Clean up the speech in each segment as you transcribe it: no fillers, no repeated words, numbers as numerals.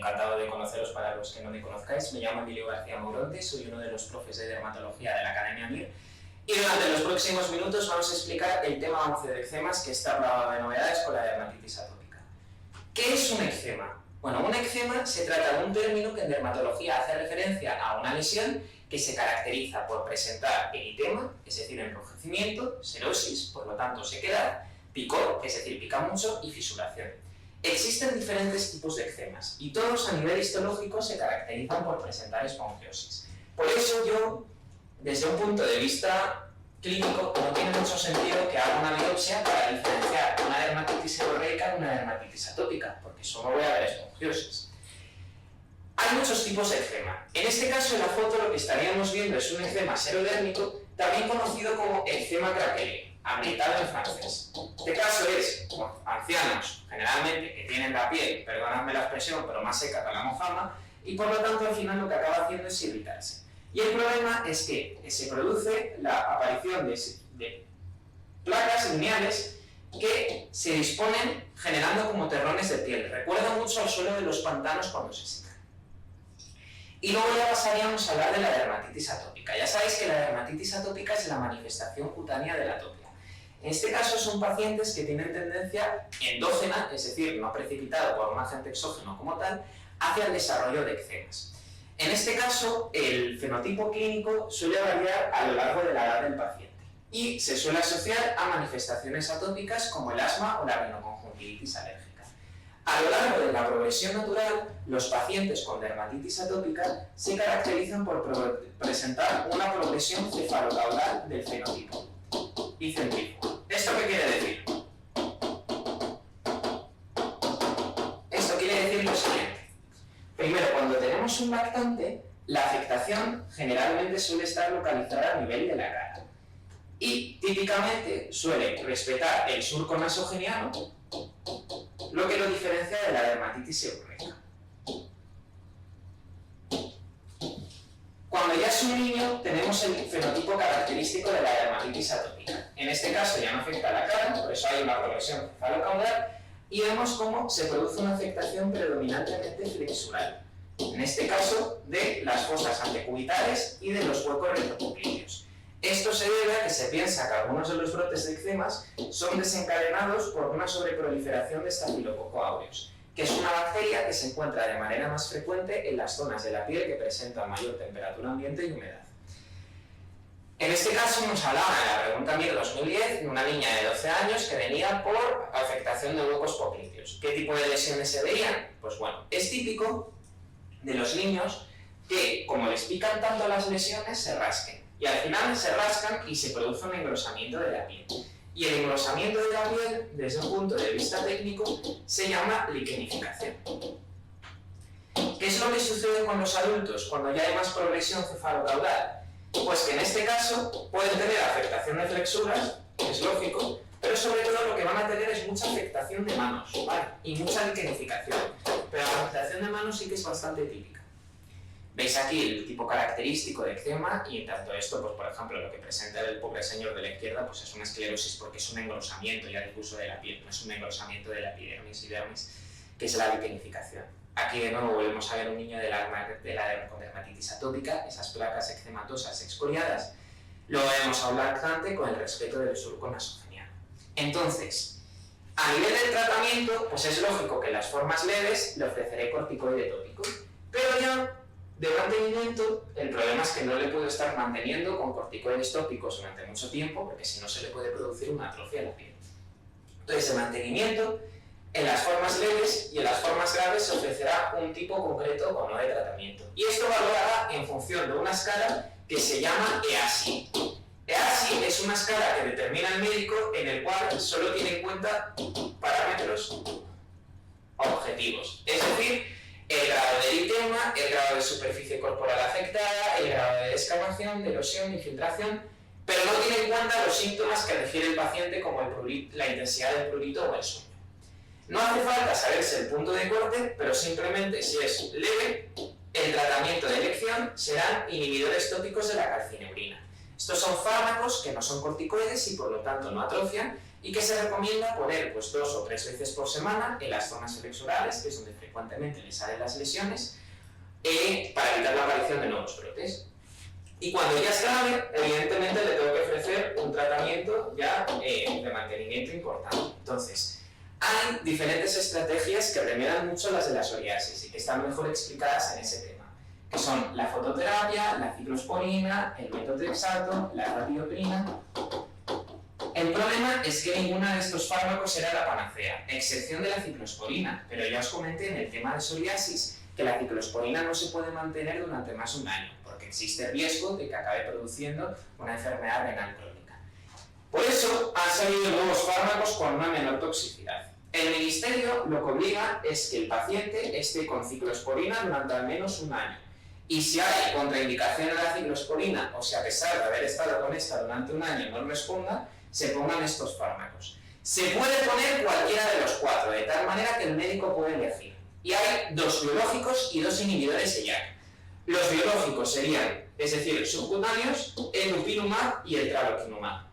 encantado de conoceros para los que no me conozcáis. Me llamo Emilio García Mouronte, soy uno de los profes de dermatología de la Academia MIR y durante los próximos minutos vamos a explicar el tema 11 de eczemas, que está plagado de novedades con la dermatitis atópica. ¿Qué es un eczema? Bueno, un eczema se trata de un término que en dermatología hace referencia a una lesión que se caracteriza por presentar eritema, es decir, enrojecimiento, serosis, por lo tanto sequedad, picor, es decir, pica mucho, y fisuración. Existen diferentes tipos de eczemas y todos a nivel histológico se caracterizan por presentar esponjiosis. Por eso yo, desde un punto de vista clínico, no tiene mucho sentido que haga una biopsia para diferenciar una dermatitis seborreica de una dermatitis atópica, porque solo voy a ver esponjiosis. Hay muchos tipos de eczema. En este caso, en la foto lo que estaríamos viendo es un eczema serodérmico, también conocido como eczema craquelé, agrietado en francés. Este caso es ancianos, generalmente, que tienen la piel, perdonadme la expresión, pero más seca que la mojama, y por lo tanto al final lo que acaba haciendo es irritarse. Y el problema es que se produce la aparición de placas lineales que se disponen generando como terrones de piel. Recuerda mucho al suelo de los pantanos cuando se secan. Y luego ya pasaríamos a hablar de la dermatitis atópica. Ya sabéis que la dermatitis atópica es la manifestación cutánea de la atopia. En este caso son pacientes que tienen tendencia endógena, es decir, no precipitado por un agente exógeno como tal, hacia el desarrollo de eczemas. En este caso, el fenotipo clínico suele variar a lo largo de la edad del paciente y se suele asociar a manifestaciones atópicas como el asma o la rinoconjuntivitis alérgica. A lo largo de la progresión natural, los pacientes con dermatitis atópica se caracterizan por presentar una progresión cefalocaudal del fenotipo y centrífugo. ¿Esto qué quiere decir? Esto quiere decir lo siguiente. Primero, cuando tenemos un lactante, la afectación generalmente suele estar localizada a nivel de la cara y típicamente suele respetar el surco nasogeniano, lo que lo diferencia de la dermatitis seborreica. Cuando ya es un niño, tenemos el fenotipo característico de la dermatitis atópica. En este caso ya no afecta a la cara, por eso hay una progresión cefalocaudal, y vemos cómo se produce una afectación predominantemente flexural, en este caso de las fosas antecubitales y de los huecos retropopliteos. Esto se debe a que se piensa que algunos de los brotes de eczemas son desencadenados por una sobreproliferación de Staphylococcus aureus, que es una bacteria que se encuentra de manera más frecuente en las zonas de la piel que presentan mayor temperatura ambiente y humedad. En este caso nos hablaba en la pregunta MIR 2010 de una niña de 12 años que venía por afectación de huecos popliteos. ¿Qué tipo de lesiones se veían? Pues bueno, es típico de los niños que, como les pican tanto las lesiones, se rasquen. Y al final se rascan y se produce un engrosamiento de la piel. Y el engrosamiento de la piel, desde un punto de vista técnico, se llama liquenificación. ¿Qué es lo que sucede con los adultos cuando ya hay más progresión cefalocaudal? Pues que en este caso pueden tener afectación de flexuras, es lógico, pero sobre todo lo que van a tener es mucha afectación de manos, ¿vale? Y mucha liquenificación. Pero la afectación de manos sí que es bastante típica. Veis aquí el tipo característico de eczema y en tanto esto, pues por ejemplo, lo que presenta el pobre señor de la izquierda, pues es una esclerosis porque es un engrosamiento ya difuso de la piel, no es un engrosamiento de la epidermis y dermis, que es la liquenificación. Aquí de nuevo volvemos a ver un niño con dermatitis atópica, esas placas eczematosas excoriadas. Luego vemos a un lactante con el respeto del surco nasogeniano. Entonces, a nivel del tratamiento, pues es lógico que en las formas leves le ofreceré corticoide tópico, pero ya de mantenimiento, el problema es que no le puedo estar manteniendo con corticoides tópicos durante mucho tiempo, porque si no se le puede producir una atrofia en la piel. Entonces, de mantenimiento, en las formas leves y en las formas graves se ofrecerá un tipo concreto o no de tratamiento. Y esto valorará en función de una escala que se llama EASI. EASI es una escala que determina el médico en el cual solo tiene en cuenta parámetros objetivos. Es decir, el grado de eritema, el grado de superficie corporal afectada, el grado de descamación, de erosión, de infiltración, pero no tiene en cuenta los síntomas que refiere el paciente como la intensidad del prurito o el sueño. No hace falta saberse el punto de corte, pero simplemente si es leve, el tratamiento de elección serán inhibidores tópicos de la calcineurina. Estos son fármacos que no son corticoides y por lo tanto no atrofian y que se recomienda poner pues 2 o 3 veces por semana en las zonas flexorales, que es donde frecuentemente les salen las lesiones, para evitar la aparición de nuevos brotes. Y cuando ya es grave, evidentemente le tengo que ofrecer un tratamiento ya de mantenimiento importante. Entonces, hay diferentes estrategias que remedan mucho las de la psoriasis y que están mejor explicadas en ese tema, que son la fototerapia, la ciclosporina, el metotrexato, la radioprina. El problema es que ninguna de estos fármacos era la panacea, excepción de la ciclosporina, pero ya os comenté en el tema de psoriasis que la ciclosporina no se puede mantener durante más de un año, porque existe riesgo de que acabe produciendo una enfermedad renal crónica. Por eso han salido nuevos fármacos con una menor toxicidad. El Ministerio lo que obliga es que el paciente esté con ciclosporina durante al menos un año. Y si hay contraindicación a la ciclosporina, o si a pesar de haber estado con esta durante un año no responda, se pongan estos fármacos. Se puede poner cualquiera de los 4, de tal manera que el médico puede elegir. Y hay 2 biológicos y 2 inhibidores de JAK. Los biológicos serían, es decir, subcutáneos, el dupilumab y el tralokinumab.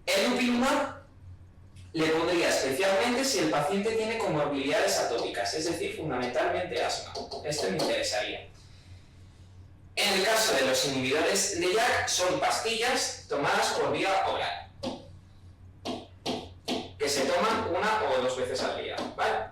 El dupilumab le pondría especialmente si el paciente tiene comorbilidades atópicas, es decir, fundamentalmente asma. Esto me interesaría. En el caso de los inhibidores de JAK, son pastillas tomadas por vía oral, que se toman 1 o 2 veces al día, ¿vale?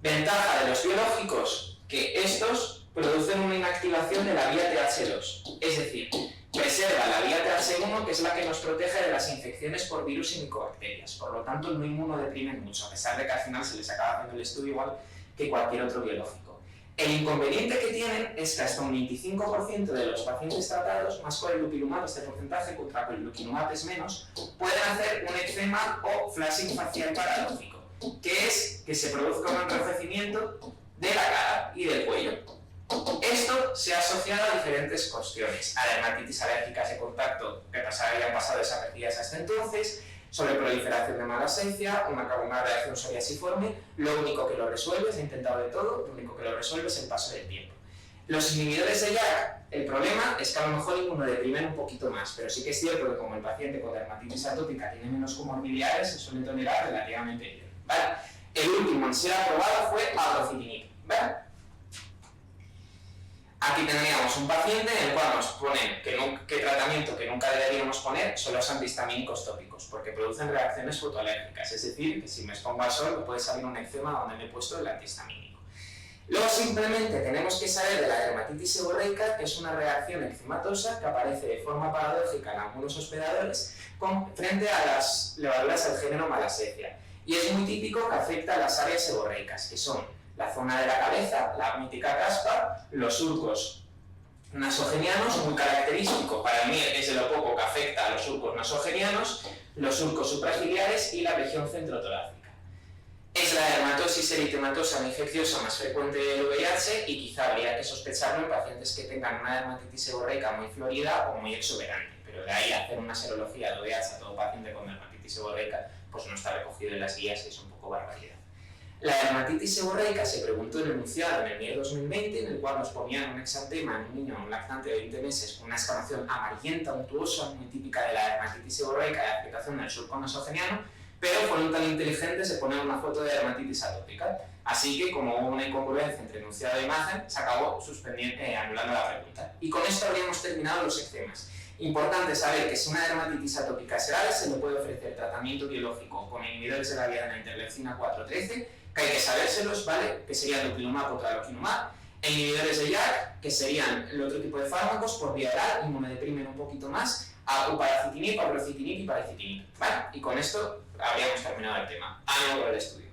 Ventaja de los biológicos, que estos producen una inactivación de la vía TH2, es decir, preserva la vía TH1, que es la que nos protege de las infecciones por virus y micobacterias, por lo tanto no inmunodeprimen mucho, a pesar de que al final se les acaba haciendo el estudio igual que cualquier otro biológico. El inconveniente que tienen es que hasta un 25% de los pacientes tratados, más con el dupilumab, este porcentaje, contra el dupilumab es menos, pueden hacer un eczema o flashing facial paradójico, que es que se produzca un enrojecimiento de la cara y del cuello. Esto se ha asociado a diferentes cuestiones, a dermatitis alérgicas de contacto que habían pasado desapercibidas hasta entonces, sobre proliferación de malacesia, una reacción psoriasiforme. Lo único que lo resuelve, se ha intentado de todo, lo único que lo resuelve es el paso del tiempo. Los inhibidores de JAK, el problema es que a lo mejor inmunodeprimen un poquito más, pero sí que es cierto que como el paciente con dermatitis atópica tiene menos comorbilidades, se suele tolerar relativamente bien, ¿vale? El último en ser aprobado fue abrocitinib, ¿vale? Aquí tendríamos un paciente en el cual nos ponen que tratamiento que nunca deberíamos poner son los antihistamínicos tópicos, porque producen reacciones fotoalérgicas, es decir, que si me expongo al sol me puede salir un eczema donde me he puesto el antihistamínico. Luego simplemente tenemos que saber de la dermatitis seborreica, que es una reacción eczematosa que aparece de forma paradójica en algunos hospedadores frente a las levaduras del género Malassezia. Y es muy típico que afecta a las áreas seborreicas, que son la zona de la cabeza, la mítica caspa, los surcos nasogenianos, muy característico para mí es de lo poco que afecta a los surcos nasogenianos, los surcos supraciliares y la región centrotorácica. Es la dermatosis eritematosa infecciosa más frecuente del VIH y quizá habría que sospecharlo en pacientes que tengan una dermatitis seborreica muy florida o muy exuberante, pero de ahí hacer una serología de VIH a todo paciente con dermatitis seborreica pues no está recogido en las guías y es un poco barbaridad. La dermatitis seborreica se preguntó en el enunciado en el MIR 2020, en el cual nos ponían un exantema en un niño, un lactante de 20 meses, con una escamación amarillenta, untuosa, muy típica de la dermatitis seborreica de aplicación del surco nasogeniano, pero fueron tan inteligentes de poner una foto de dermatitis atópica. Así que, como hubo una incongruencia entre enunciado e imagen, se acabó anulando la pregunta. Y con esto habríamos terminado los eczemas. Importante saber que si una dermatitis atópica es grave, se le puede ofrecer tratamiento biológico con inhibidores de la vía de la interleucina 4-13, que hay que sabérselos, ¿vale? Que serían dupilumab o tralokinumab, e inhibidores de JAK, que serían el otro tipo de fármacos por vía oral, inmunodeprimen un poquito más, upadacitinib, abrocitinib y paricitinib, ¿vale? Y con esto habríamos terminado el tema. Ánimo por el estudio.